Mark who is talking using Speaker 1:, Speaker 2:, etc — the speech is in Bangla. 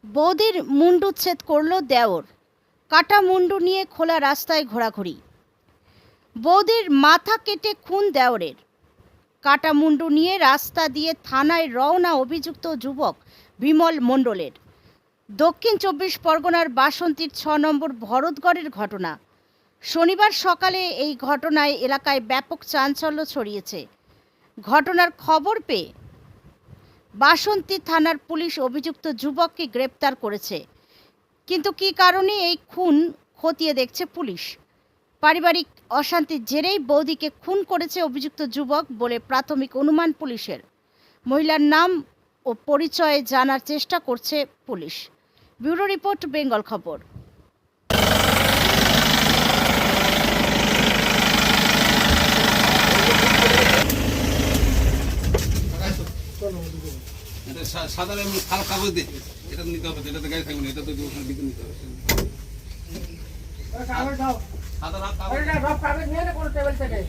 Speaker 1: বৌদির মুন্ডুচ্ছেদ করল দেওর, কাটা মুন্ডু নিয়ে খোলা রাস্তায় ঘোরাঘুরি। বৌদির মাথা কেটে খুন দেওরের, কাটা মুন্ডু নিয়ে রাস্তা দিয়ে থানায় রওনা অভিযুক্ত যুবক বিমল মণ্ডলের। দক্ষিণ 24 পরগনার বাসন্তীর 6 নম্বর ভরতগড়ের ঘটনা। শনিবার সকালে এই ঘটনায় এলাকায় ব্যাপক চাঞ্চল্য ছড়িয়েছে। ঘটনার খবর পেয়ে বাসন্তী থানার পুলিশ অভিযুক্ত যুবককে গ্রেপ্তার করেছে, কিন্তু কী কারণে এই খুন খতিয়ে দেখছে পুলিশ। পারিবারিক অশান্তির জেরেই বৌদিকে খুন করেছে অভিযুক্ত যুবক বলে প্রাথমিক অনুমান পুলিশের। মহিলার নাম ও পরিচয় জানার চেষ্টা করছে পুলিশ। ব্যুরো রিপোর্ট, বেঙ্গল খবর।
Speaker 2: সাধারণ খাল কাগজ দিয়ে এটা নিতে হবে, এটা তো গাড়ি থাকবে না, এটা তো দিকে নিতে হবে। সাধারণ কাগজ নিয়ে না কোনো টেবিল থেকে